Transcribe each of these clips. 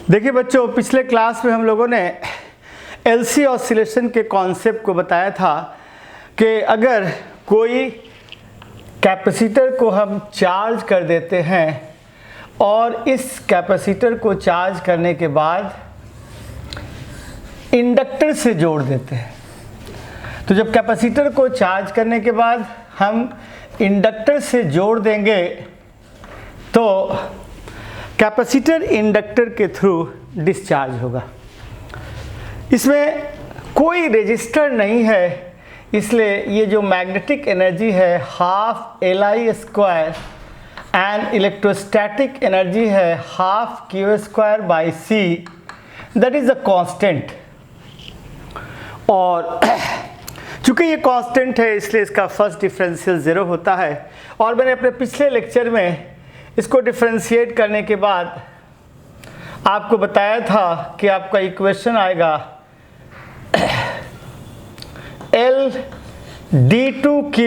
देखिए बच्चों, पिछले क्लास में हम लोगों ने एलसी ऑसिलेशन के कॉन्सेप्ट को बताया था कि अगर कोई कैपेसिटर को हम चार्ज कर देते हैं और इस कैपेसिटर को चार्ज करने के बाद इंडक्टर से जोड़ देते हैं, तो जब कैपेसिटर को चार्ज करने के बाद हम इंडक्टर से जोड़ देंगे तो कैपेसिटर इंडक्टर के थ्रू डिस्चार्ज होगा। इसमें कोई रेजिस्टर नहीं है, इसलिए ये जो मैग्नेटिक एनर्जी है half Li square and electrostatic energy है half Q square by C, that is a constant. और चूंकि ये कांस्टेंट है इसलिए इसका फर्स्ट डिफरेंशियल 0 होता है। और मैंने अपने पिछले लेक्चर में इसको डिफरेंशिएट करने के बाद आपको बताया था कि आपका इक्वेशन आएगा L d2q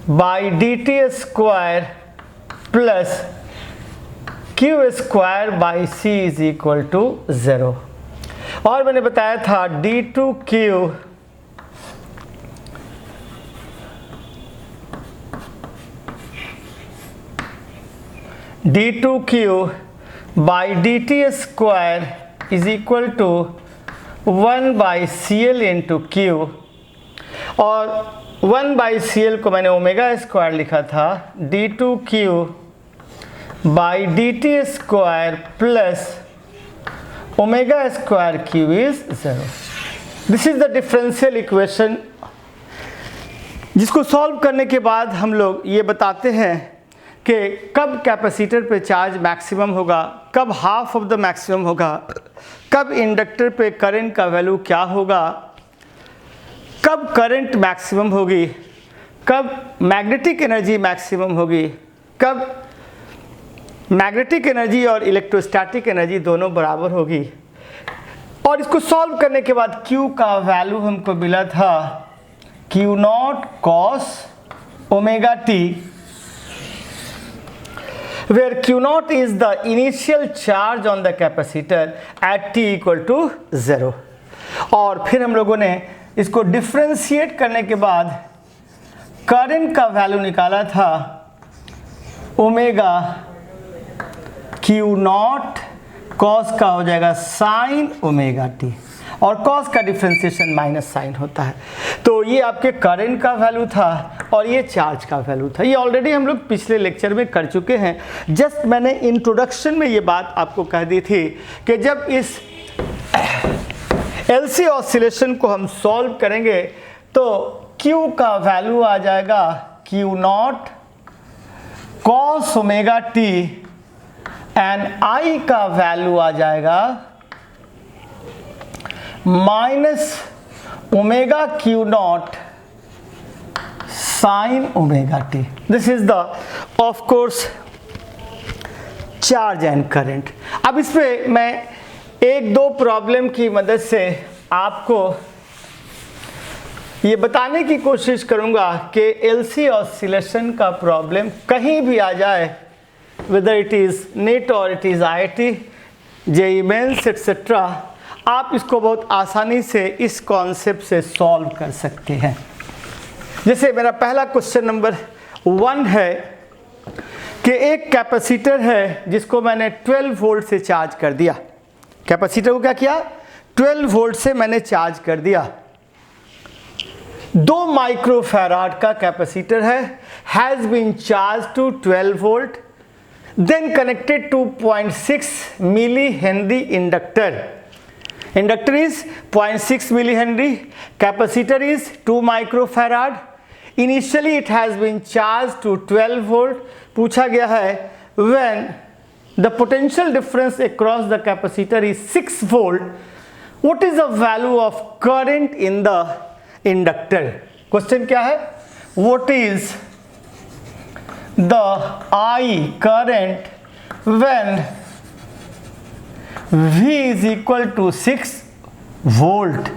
by dt square plus Q square by C is equal to 0। और मैंने बताया था d2q by dt square is equal to 1 by CL into Q, और 1 बाई CL को मैंने ओमेगा स्क्वायर लिखा था। d2q by dt square plus omega square Q is 0। This is the differential equation, जिसको सॉल्व करने के बाद हम लोग ये बताते हैं कि कब कैपेसिटर पे चार्ज मैक्सिमम होगा, कब हाफ ऑफ द मैक्सिमम होगा, कब इंडक्टर पे करंट का वैल्यू क्या होगा, कब करंट मैक्सिमम होगी, कब मैग्नेटिक एनर्जी मैक्सिमम होगी, कब मैग्नेटिक एनर्जी और इलेक्ट्रोस्टैटिक एनर्जी दोनों बराबर होगी। और इसको सॉल्व करने के बाद Q का वैल्यू हमको मिला था Q0 cos omega t, where Q0 is the initial charge on the capacitor at t equal to 0। और फिर हम लोगों ने इसको डिफरेंशिएट करने के बाद करंट का वैल्यू निकाला था ओमेगा Q0 cos का हो जाएगा साइन ओमेगा t, और cos का डिफरेंशिएशन माइनस साइन होता है। तो ये आपके करंट का वैल्यू था और ये चार्ज का वैल्यू था। ये ऑलरेडी हम लोग पिछले लेक्चर में कर चुके हैं। जस्ट मैंने इंट्रोडक्शन में ये बात आपको कह दी थी कि जब इस एलसी ऑसिलेशन को हम सॉल्व करेंगे तो Q का वैल्यू आ जाएगा Q0 cos omega t and I का वैल्यू आ जाएगा minus omega Q0 sine omega t। This is the of course charge and current. अब इस पे मैं एक दो प्रॉब्लम की मदद से आपको ये बताने की कोशिश करूंगा कि एलसी ऑसिलेशन का प्रॉब्लम कहीं भी आ जाए, whether it is NET or it is IIT, JEE mains etcetera, आप इसको बहुत आसानी से इस कॉन्सेप्ट से सॉल्व कर सकते हैं। जैसे मेरा पहला क्वेश्चन नंबर 1 है कि एक कैपेसिटर है जिसको मैंने 12 वोल्ट से चार्ज कर दिया। कैपेसिटर को क्या किया? 12 वोल्ट से मैंने चार्ज कर दिया। 2 माइक्रोफैराड का कैपेसिटर है, has been charge to 12 volt, then connected to 0.6 milli henry inductor. Inductor is 0.6 millihenry, capacitor is 2 microfarad. Initially it has been charged to 12 volt. पूछा गया है when the potential difference across the capacitor is 6 volt, what is the value of current in the inductor? Question क्या है? What is the I current when V is equal to 6 volt?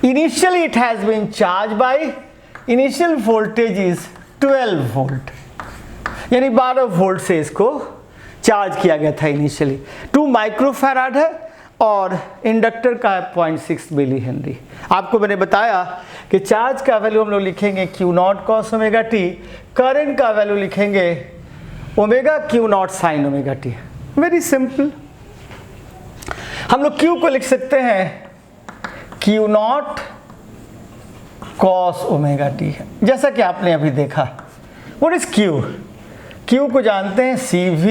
Initially it has been charged by, initial voltage is 12 volt, यानी 12 volt से इसको charge किया गया था initially. 2 microfarad है और इंडक्टर का है 0.6 मिली हेनरी। आपको मैंने बताया कि चार्ज का वैल्यू हम लोग लिखेंगे Q not cos omega T, current का वैल्यू लिखेंगे omega Q nought sine omega T. Very simple. हम लोग Q को लिख सकते हैं Q not cos omega T, जैसा कि आपने अभी देखा। What is Q? Q को जानते हैं CV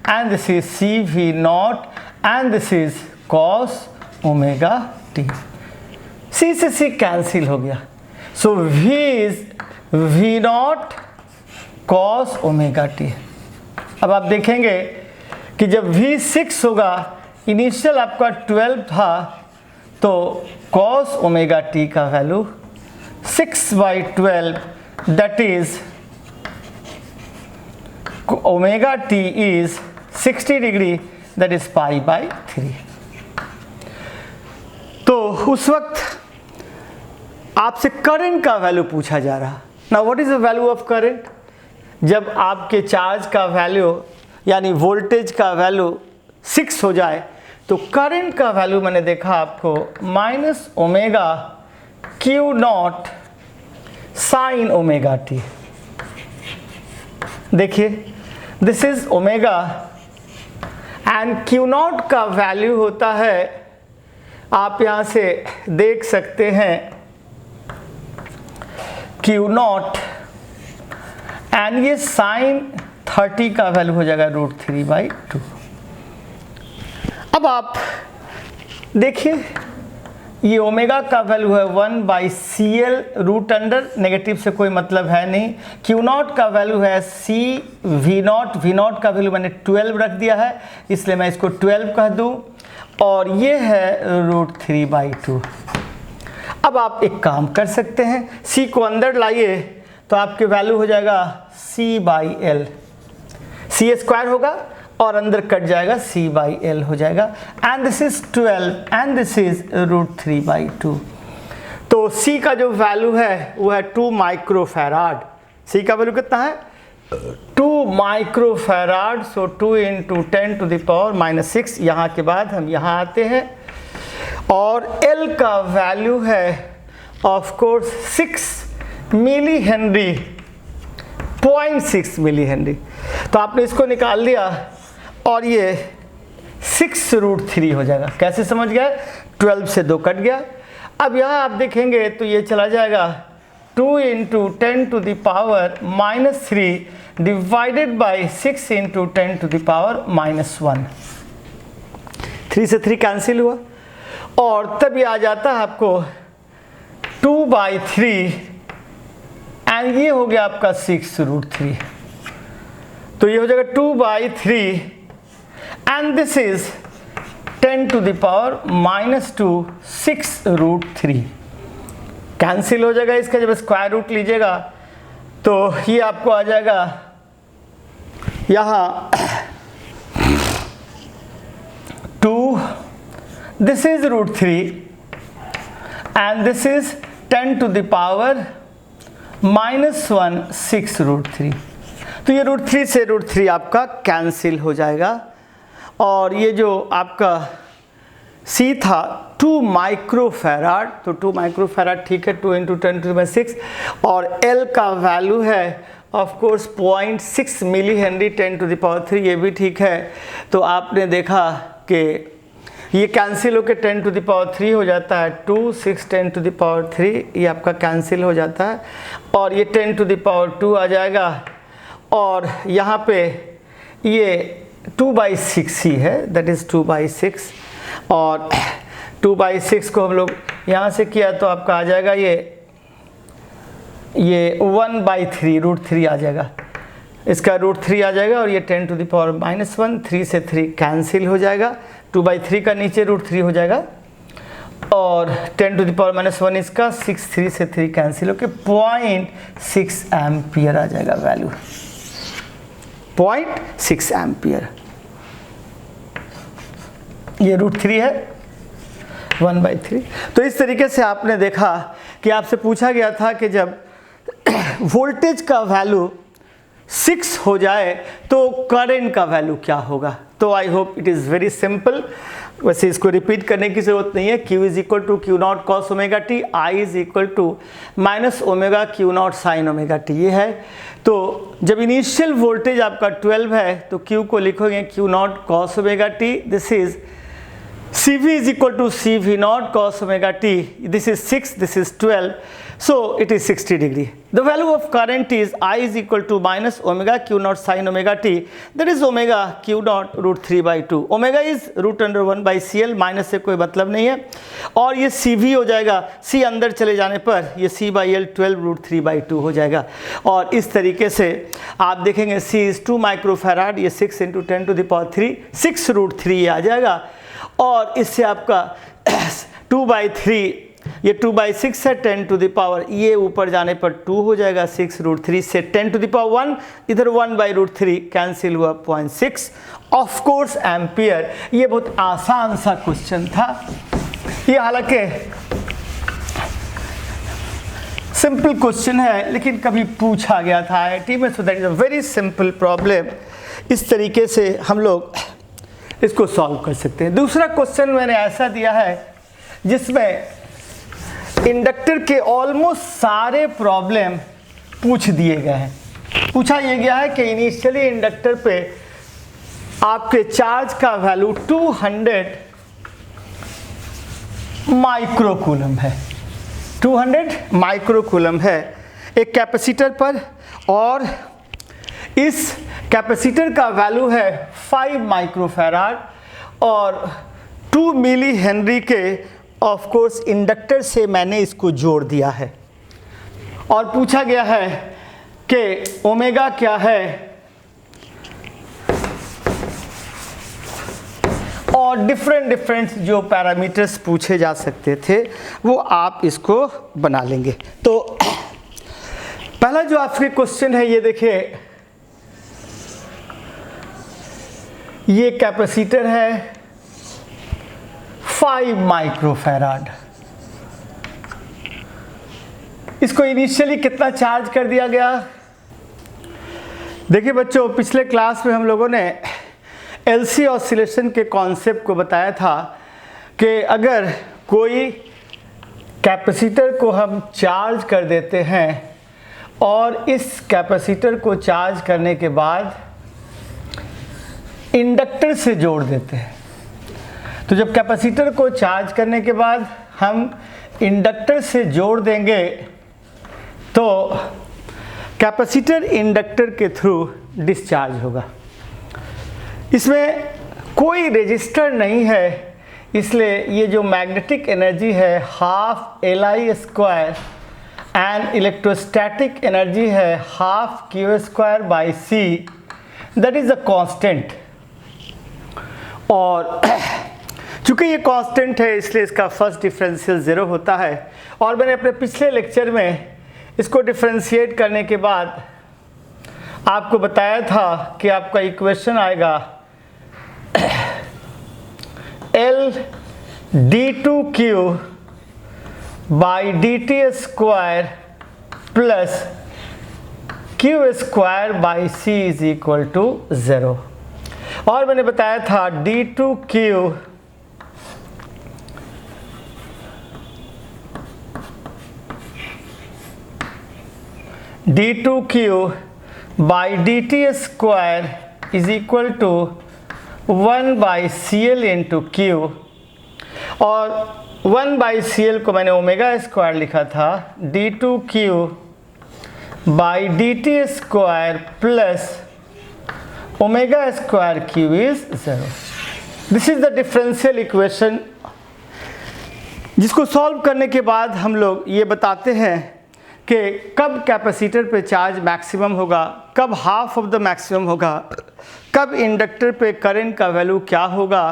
and this is CV not and this is cos omega T. C से C कैंसिल हो गया, सो V is V not cos omega T. अब आप देखेंगे कि जब V 6 होगा, इनिशियल आपका 12 था, तो cos ओमेगा टी का value 6/12, that is omega t is 60 degree, that is π/3। तो उस वक्त आपसे करंट का वैल्यू पूछा जा रहा। Now what is the value of current? जब आपके चार्ज का वैल्यू यानी वोल्टेज का वैल्यू 6 हो जाए, तो करंट का वैल्यू मैंने देखा आपको -omega Q nought sine omega t. देखिए, this is omega and Q nought का वैल्यू होता है, आप यहां से देख सकते हैं, Q नॉट एंड ये साइन 30 का वैल्यू हो जाएगा √3/2। अब आप देखिए, ये ओमेगा का वैल्यू है 1/CL रूट अंडर, नेगेटिव से कोई मतलब है नहीं। Q नॉट का वैल्यू है CV नॉट, V नॉट का वैल्यू मैंने 12 रख दिया है, इसलिए मैं इसको 12 कह दूं, और ये है √3/2। अब आप एक काम कर सकते हैं, C को अंदर लाइए तो आपके वैल्यू हो जाएगा C/L, C² होगा और अंदर कट जाएगा, C/L हो जाएगा, and this is 12 and this is √3/2। तो C का जो वैल्यू है वो है 2 माइक्रोफैराड। C का वैल्यू कितना है? 2 माइक्रोफैराड। सो 2 × 10⁻⁻⁶। यहाँ के बाद हम यहाँ आते हैं, और L का वैल्यू है of course 6 milli henry, 0.6 milli henry. तो आपने इसको निकाल लिया और ये 6√3 हो जाएगा। कैसे समझ गए? 12 से 2 कट गया। अब यहाँ आप देखेंगे तो ये चला जाएगा 2 × 10⁻³ डिवाइडेड बाई 6 × 10⁻⁻1। 3 से 3 कैंसिल हुआ, और तब ये आ जाता है आपको 2/3, एंड ये हो गया आपका 6√3। तो ये हो जाएगा 2/3 एंड दिस इज 10⁻⁻2 6√3। कैंसिल हो जाएगा इसका, जब स्क्वायर रूट लीजिएगा तो ये आपको आ जाएगा यहाँ 2, this is √3 and this is 10⁻⁻1 6√3। तो ये √3 से √3 आपका कैंसिल हो जाएगा, और ये जो आपका C था 2 माइक्रोफैराड, तो 2 माइक्रोफैराड ठीक है, 2 × 10⁻⁶, और L का वैल्यू है ऑफ कोर्स 0.6 मिली हेनरी 10⁻3, ये भी ठीक है। तो आपने देखा कि ये कैंसिल होकर 10⁻3 हो जाता है, 2 6 10⁻3, ये आपका कैंसिल हो जाता है, और ये 10⁻2 आ जाएगा, और यहाँ पे ये 2/6 ही है, दैट इज़ 2/6, और 2/6 को हम लोग यहाँ से किया तो आपका आ जाएगा ये 1/3 √3 आ जाएगा, इसका √3 आ जाएगा, और ये 10⁻⁻1, 3 से 3 कैंसिल हो जाएगा, 2/3 का नीचे √3 हो जाएगा, और 10⁻⁻1 इसका 6, 3 से 3 कैंसिल होकर 0.6 एम्पियर आ जाएगा वैल्यू, 0.6 एम्पियर। ये √3 है, 1/3। तो इस तरीके से आपने देखा कि आपसे पूछा गया था कि जब वोल्टेज का वैल्यू 6 हो जाए तो करंट का वैल्यू क्या होगा। तो I hope it is very simple, वैसे इसको रिपीट करने की ज़रूरत नहीं है। Q is equal to q naught cos omega t, i is equal to minus omega q naught sine omega t, ये है। तो जब इनिशियल वोल्टेज आपका 12 है तो Q को लिखोगे Q naught cos omega T, this is CV is equal to CV naught cos omega t, this is 6, this is 12, so it is 60 degree. The value of current is I is equal to minus omega q naught sin omega t, that is omega q naught root 3 by 2. Omega is root under 1 by CL, minus से कोई मतलब नहीं है, और ये CV हो जाएगा, C अंदर चले जाने पर ये C by L 12 root 3 by 2 हो जाएगा। और इस तरीके से आप देखेंगे C is 2 माइक्रोफैराड, ये 6 into 10 to the power 3, 6 root 3 आ जाएगा। और इससे आपका 2/3, ये 2/6 है, 10 to the power, ये ऊपर जाने पर 2 हो जाएगा, 6 रूट 3 से 10 to the power 1, इधर 1/√3 कैंसिल हुआ 0.6 ऑफ कोर्स एम्पियर। ये बहुत आसान सा क्वेश्चन था, ये हालांकि सिंपल क्वेश्चन है लेकिन कभी पूछा गया था IIT में, so that is a very simple problem. इस तरीके से हम लोग इसको सॉल्व कर सकते हैं। दूसरा क्वेश्चन मैंने ऐसा दिया है जिसमें इंडक्टर के ऑलमोस्ट सारे प्रॉब्लम पूछ दिए गए हैं। पूछा यह गया है कि इनिशियली इंडक्टर पे आपके चार्ज का वैल्यू 200 माइक्रोकूलम है, 200 माइक्रोकूलम है एक कैपेसिटर पर, और इस कैपेसिटर का वैल्यू है 5 माइक्रोफैराड और 2 मिली हेनरी के ऑफ कोर्स इंडक्टर से मैंने इसको जोड़ दिया है। और पूछा गया है कि ओमेगा क्या है और डिफरेंट जो पैरामीटर्स पूछे जा सकते थे वो आप इसको बना लेंगे। तो पहला जो आपके क्वेश्चन है ये देखिए, ये कैपेसिटर है 5 माइक्रोफैराड, इसको इनिशियली कितना चार्ज कर दिया गया। देखिए बच्चों, पिछले क्लास में हम लोगों ने LC ऑसिलेशन के कॉन्सेप्ट को बताया था कि अगर कोई कैपेसिटर को हम चार्ज कर देते हैं और इस कैपेसिटर को चार्ज करने के बाद इंडक्टर से जोड़ देते हैं, तो जब कैपेसिटर को चार्ज करने के बाद हम इंडक्टर से जोड़ देंगे तो कैपेसिटर इंडक्टर के थ्रू डिस्चार्ज होगा। इसमें कोई रेजिस्टर नहीं है, इसलिए ये जो मैग्नेटिक एनर्जी है half Li² and electrostatic energy है half Q²/C, that is a constant. और चूंकि ये कांस्टेंट है इसलिए इसका फर्स्ट डिफरेंशियल 0 होता है। और मैंने अपने पिछले लेक्चर में इसको डिफरेंशिएट करने के बाद आपको बताया था कि आपका इक्वेशन आएगा L d2q by dt² plus Q²/C is equal to 0। और मैंने बताया था d2q by dt² is equal to 1/CL into Q, और 1/CL को मैंने ओमेगा² लिखा था, d2q by dt² plus ओमेगा² Q is 0। This is the differential equation, जिसको सॉल्व करने के बाद हम लोग ये बताते हैं कि कब कैपेसिटर पे चार्ज मैक्सिमम होगा, कब हाफ ऑफ द मैक्सिमम होगा, कब इंडक्टर पे करंट का वैल्यू क्या होगा,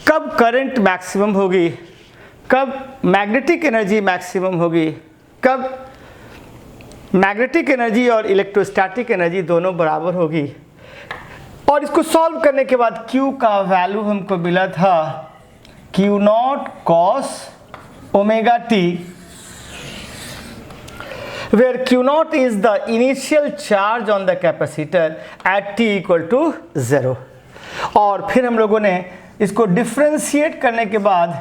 कब करंट मैक्सिमम होगी, कब मैग्नेटिक एनर्जी मैक्सिमम होगी, कब मैग्नेटिक एनर्जी और इलेक्ट्रोस्टैटिक एनर्जी दोनों बराबर होगी। और इसको सॉल्व करने के बाद Q का वैल्यू हमको मिला था Q0 cos omega t where Q naught is the initial charge on the capacitor at t equal to 0। और फिर हम लोगों ने इसको डिफ्रेंशिएट करने के बाद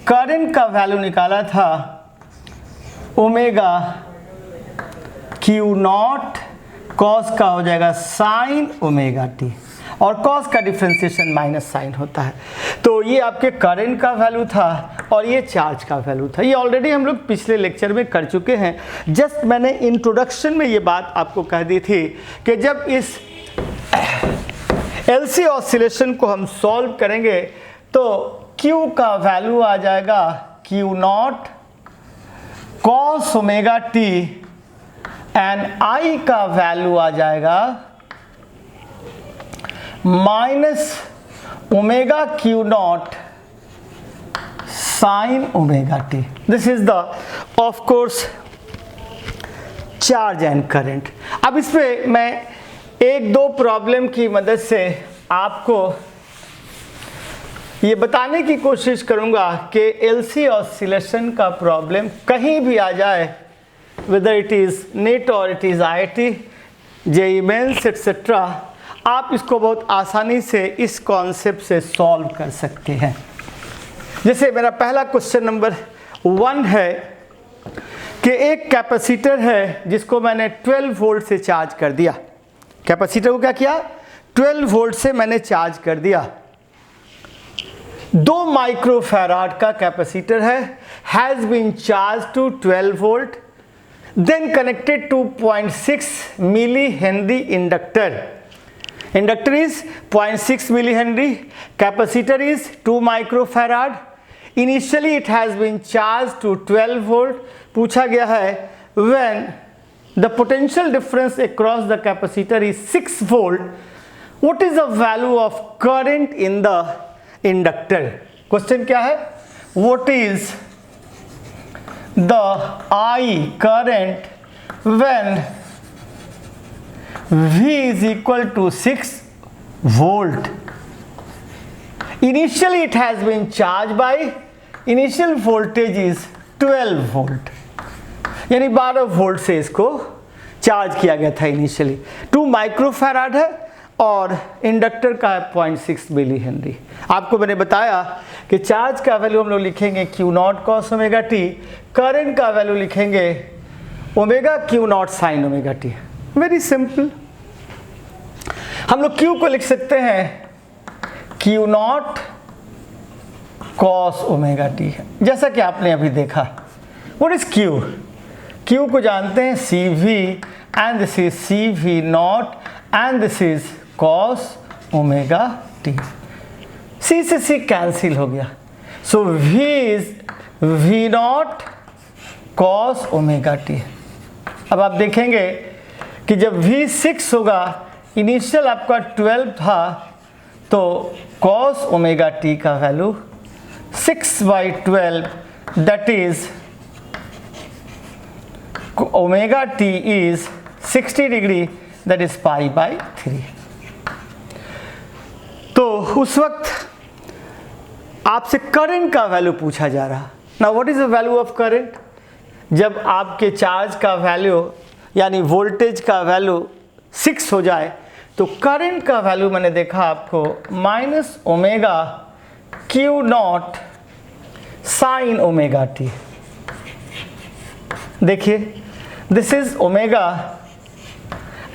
करंट का वैल्यू निकाला था ओमेगा Q नॉट कॉस का हो जाएगा साइन ओमेगा टी, और कॉस का डिफ्रेंसिएशन माइनस साइन होता है। तो ये आपके करंट का वैल्यू था और ये चार्ज का वैल्यू था। ये ऑलरेडी हम लोग पिछले लेक्चर में कर चुके हैं। जस्ट मैंने इंट्रोडक्शन में ये बात आपको कह दी थी कि जब इस एलसी ऑसिलेशन को हम सॉल्व करेंगे तो Q का वैल्यू आ जाएगा Q not cos omega T and I का वैल्यू आ जाएगा minus omega Q nought sine omega T. This is the of course charge and current. अब इसमें मैं एक दो प्रॉब्लम की मदद से आपको ये बताने की कोशिश करूंगा कि एलसी ऑसिलेशन का प्रॉब्लम कहीं भी आ जाए, whether it is NET or it is IIT, JEE Mains etc., आप इसको बहुत आसानी से इस कॉन्सेप्ट से सॉल्व कर सकते हैं। जैसे मेरा पहला क्वेश्चन नंबर 1 है कि एक कैपेसिटर है जिसको मैंने 12 वोल्ट से चार्ज कर दिया। कैपेसिटर को क्या किया? 12 वोल्ट से मैंने चार्ज कर दिया। 2 माइक्रोफैराड का कैपेसिटर है, has been charge to 12 volt, then connected to 0.6 millihenry inductor. Inductor is 0.6 millihenry, capacitor is 2 microfarad. Initially it has been charged to 12 volt. पूछा गया है when the potential difference across the capacitor is 6 volt, what is the value of current in the inductor? Question क्या है? What is the I current when V is equal to 6 volt? Initially it has been charged by, initial voltage is 12 volt, यानी 12 volt से इसको charge किया गया था initially. 2 microfarad है और इंडक्टर का है 0.6 मिली हेनरी। आपको मैंने बताया कि चार्ज का वैल्यू हम लोग लिखेंगे Q not cos omega T, current का वैल्यू लिखेंगे omega Q nought sine omega T. Very simple. हम लोग Q को लिख सकते हैं Q not cos omega T, जैसा कि आपने अभी देखा। What is Q? Q को जानते हैं CV and this is CV not and this is cos omega T. C से C कैंसिल हो गया, सो V is V not cos omega T. अब आप देखेंगे कि जब V 6 होगा, इनिशियल आपका 12 था, तो कॉस ओमेगा टी का value 6/12, that is omega t is 60 degree, that is π/3। तो उस वक्त आपसे करंट का वैल्यू पूछा जा रहा। Now what is the value of current? जब आपके चार्ज का वैल्यू यानी वोल्टेज का वैल्यू 6 हो जाए तो करंट का वैल्यू मैंने देखा आपको minus omega Q nought sine omega t. देखिए this is omega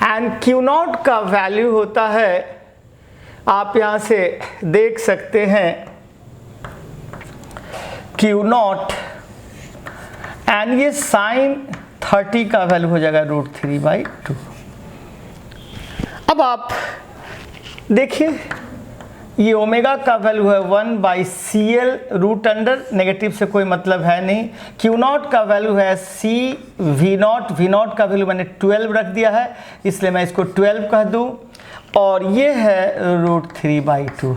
and Q nought का वैल्यू होता है, आप यहाँ से देख सकते हैं Q नॉट एंड ये साइन 30 का वैल्यू हो जाएगा √3/2। अब आप देखिए ये ओमेगा का वैल्यू है 1/CL रूट अंडर, नेगेटिव से कोई मतलब है नहीं। Q नॉट का वैल्यू है C V not, V not का वैल्यू मैंने 12 रख दिया है, इसलिए मैं इसको 12 कह दूँ, और ये है √3/2।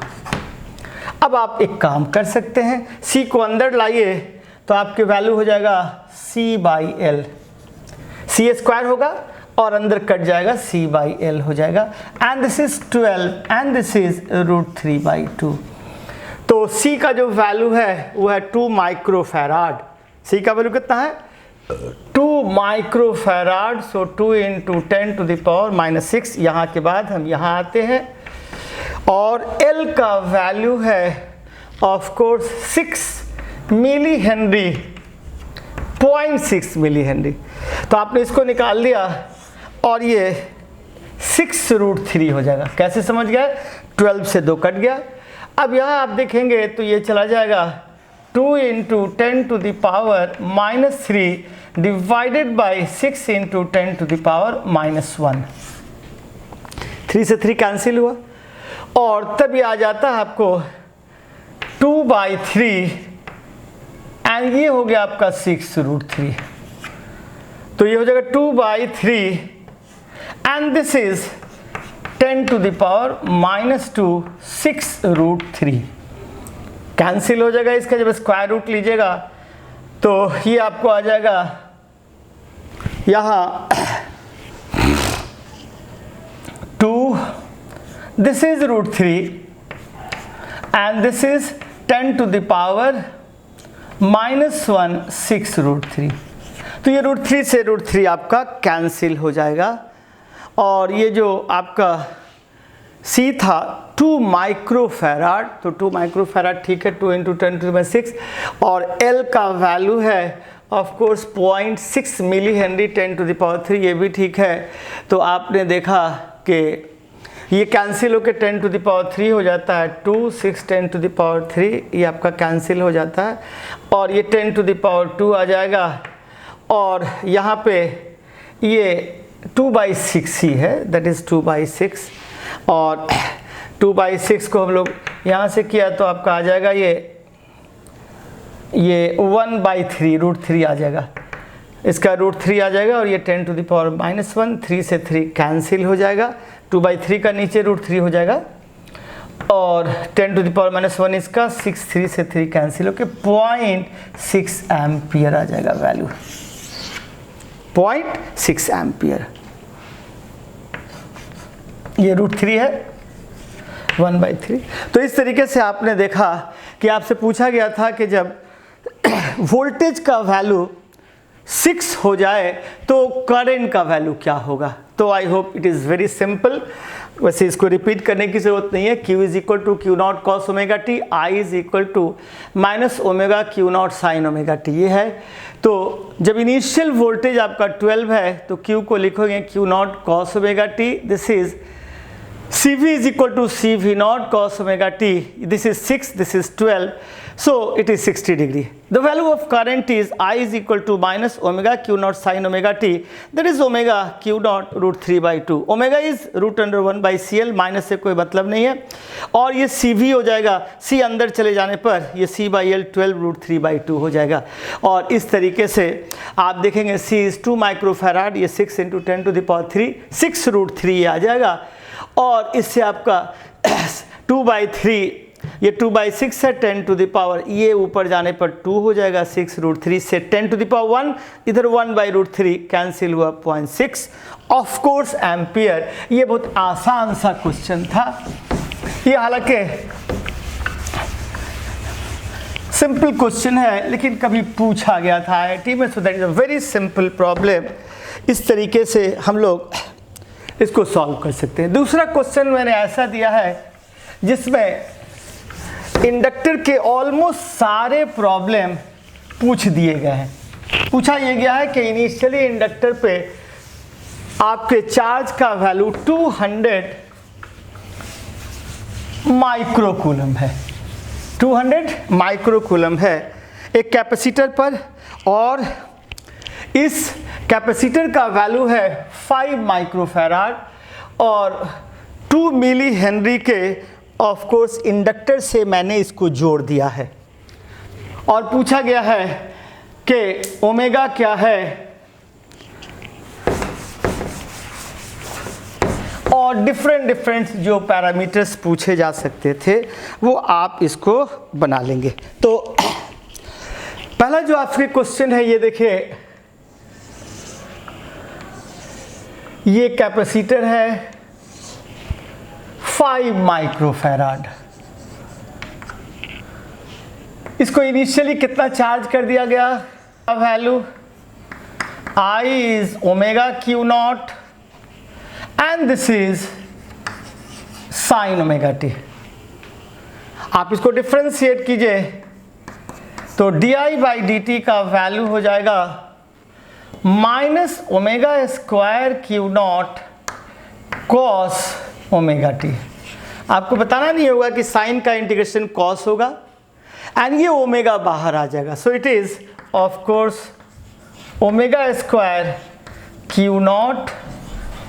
अब आप एक काम कर सकते हैं, C को अंदर लाइए तो आपके वैल्यू हो जाएगा C/L, C स्क्वायर होगा और अंदर कट जाएगा C/L हो जाएगा, and this is 12 and this is √3/2। तो C का जो वैल्यू है वो है 2 माइक्रोफैराड। C का वैल्यू कितना है? 2 माइक्रोफैराड, सो 2 × 10⁻⁻⁶। यहाँ के बाद हम यहाँ आते हैं और L का वैल्यू है of course 6 milli henry, 0.6 milli henry. तो आपने इसको निकाल लिया और ये 6√3 हो जाएगा। कैसे समझ गए? 12 से 2 कट गया। अब यहाँ आप देखेंगे तो ये चला जाएगा 2 × 10⁻³ डिवाइडेड बाई 6 × 10⁻⁻1। 3 से 3 कैंसिल हुआ और तब ये आ जाता है आपको 2/3 एंड ये हो गया आपका 6√3। तो ये हो जाएगा 2/3 एंड दिस इज 10⁻⁻2 6√3। कैंसिल हो जाएगा। इसका जब स्क्वायर रूट लीजिएगा तो ये आपको आ जाएगा यहाँ 2, this is √3 and this is 10⁻⁻1 6√3। तो ये √3 से √3 आपका कैंसिल हो जाएगा और ये जो आपका C था 2 माइक्रोफैराड, तो 2 माइक्रोफैराड ठीक है, 2 × 10⁻⁶। और L का वैल्यू है ऑफ कोर्स 0.6 मिली हेनरी 10⁻3, ये भी ठीक है। तो आपने देखा कि ये कैंसिल होकर 10⁻3 हो जाता है, 2 6 10⁻3 ये आपका कैंसिल हो जाता है और ये 10⁻2 आ जाएगा और यहाँ पे ये 2/6 ही है, दैट इज़ 2/6 और 2/6 को हम लोग यहाँ से किया तो आपका आ जाएगा ये 1/3 √3 आ जाएगा, इसका √3 आ जाएगा और ये 10⁻⁻1, 3 से 3 कैंसिल हो जाएगा, 2/3 का नीचे √3 हो जाएगा और 10⁻⁻1 इसका 6, 3 से 3 कैंसिल होकर 0.6 एम्पियर आ जाएगा वैल्यू, 0.6 एम्पियर। ये √3 है 1/3। तो इस तरीके से आपने देखा कि आपसे पूछा गया था कि जब वोल्टेज का वैल्यू 6 हो जाए तो करंट का वैल्यू क्या होगा। तो I hope it is very simple, वैसे इसको रिपीट करने की ज़रूरत नहीं है। Q = Q0 cos ωt, I = -ω sin ωt ये है। तो जब इनिशियल वोल्टेज आपका 12 है तो Q को लिखोगे Q0 cos ωt, this is CV = CV0 cos ωt, this is 6, this is 12, so it is 60 degree. The value of current is I = -ω sin ωt, that is ω Q0 √3/2, omega is √1/CL, minus से कोई मतलब नहीं है और ये CV हो जाएगा, C अंदर चले जाने पर ये C/L 12 √3/2 हो जाएगा। और इस तरीके से आप देखेंगे C is 2 माइक्रोफैराड, ये 6 × 10⁻3 6√3 आ जाएगा और इससे आपका 2/3 ये 2/6 है, 10⁻, ये ऊपर जाने पर 2 हो जाएगा, 6√3 से 10⁻1 इधर 1/√3 कैंसिल हुआ 0.6 ऑफ कोर्स एम्पियर। ये बहुत आसान सा क्वेश्चन था, ये हालांकि सिंपल क्वेश्चन है लेकिन कभी पूछा गया था IIT में, so that is a very simple problem. इस तरीके से हम लोग इसको सॉल्व कर सकते हैं। दूसरा क्वेश्चन मैंने ऐसा दिया है जिसमें इंडक्टर के ऑलमोस्ट सारे प्रॉब्लम पूछ दिए गए हैं। पूछा यह गया है कि इनिशियली इंडक्टर पे आपके चार्ज का वैल्यू 200 माइक्रोकूलम है, 200 माइक्रोकूलम है एक कैपेसिटर पर और इस कैपेसिटर का वैल्यू है 5 माइक्रोफैराड और 2 मिली हेनरी के ऑफ कोर्स इंडक्टर से मैंने इसको जोड़ दिया है और पूछा गया है कि ओमेगा क्या है और डिफरेंट जो पैरामीटर्स पूछे जा सकते थे वो आप इसको बना लेंगे। तो पहला जो आपके क्वेश्चन है ये देखिए, ये कैपेसिटर है 5 माइक्रोफैराड, इसको इनिशियली कितना चार्ज कर दिया गया, value I is omega q naught and this is sin omega t. आप इसको डिफ्रेंशिएट कीजिए तो di बाई डी टी का वैल्यू हो जाएगा minus omega square q naught cos omega T. आपको बताना नहीं होगा कि साइन का इंटीग्रेशन कॉस होगा एंड ये ओमेगा बाहर आ जाएगा. So it is of course omega square q naught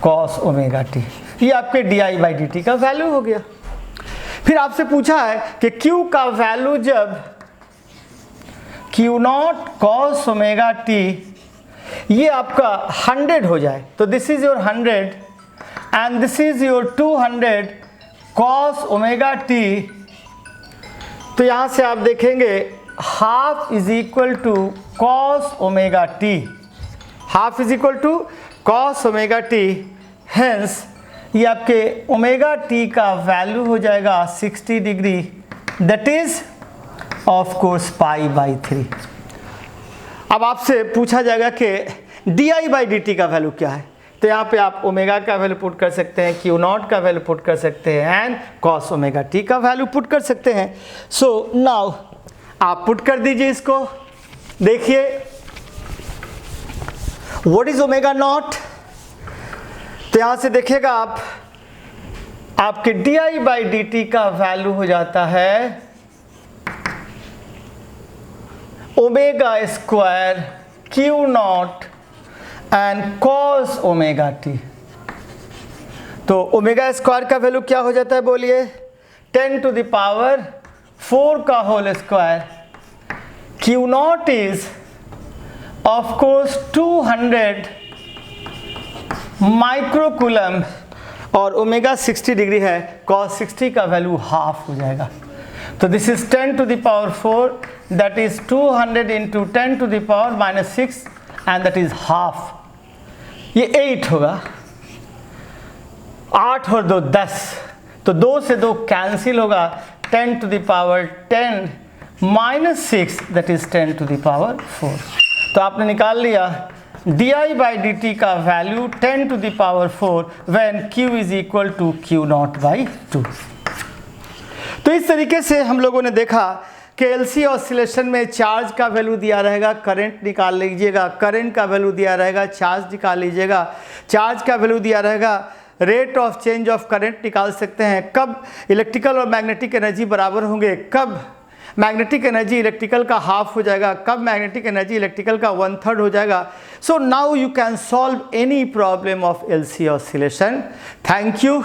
cos omega t. ये आपके D i by d t का वैल्यू हो गया. फिर आपसे पूछा है कि q का वैल्यू जब q naught cos omega t ये आपका 100 हो जाए तो this is your 100 and this is your 200 cos omega t. तो यहां से आप देखेंगे half is equal to cos omega t. Half is equal to cos omega t. Hence ये आपके ओमेगा टी का वैल्यू हो जाएगा 60 degree that is of course pi by 3. अब आपसे पूछा जाएगा कि D i by d t का वैल्यू क्या है. तो यहाँ पे आप ओमेगा का वैल्यू पुट कर सकते हैं, क्यू नॉट का वैल्यू पुट कर सकते हैं एंड कॉस ओमेगा टी का वैल्यू पुट कर सकते हैं. सो नाउ आप पुट कर दीजिए इसको. देखिए व्हाट इज ओमेगा नॉट. तो यहां से देखिएगा आप आपके D i by d t का वैल्यू हो जाता है omega square q not and cos omega t. तो ओमेगा स्क्वायर का वैल्यू क्या हो जाता है बोलिए 10 टू द पावर 4 का whole square. Q naught is of course 200 microcoulomb और ओमेगा 60 डिग्री है. कॉस 60 का वैल्यू हाफ हो जाएगा. तो this is 10 to the power 4 that is 200 into 10 to the power minus 6 and that is half. ये 8 होगा. 8 और 2 10 तो 2 से 2 कैंसिल होगा. 10 to the power 10 minus 6 that is 10 to the power 4. तो आपने निकाल लिया d i by d t का value 10 to the power 4 when q is equal to q nought by 2. तो इस तरीके से हम लोगों ने देखा कि एलसी ऑसिलेशन में चार्ज का वैल्यू दिया रहेगा, करंट निकाल लीजिएगा, करंट का वैल्यू दिया रहेगा, चार्ज निकाल लीजिएगा, चार्ज का वैल्यू दिया रहेगा, rate of change of current निकाल सकते हैं, कब इलेक्ट्रिकल और मैग्नेटिक एनर्जी बराबर होंगे, कब मैग्नेटिक एनर्जी इलेक्ट्रिकल का हाफ हो जाएगा, कब मैग्नेटिक एनर्जी इलेक्ट्रिकल का 1/3 हो जाएगा. So now you can solve any problem of LC oscillation. Thank you.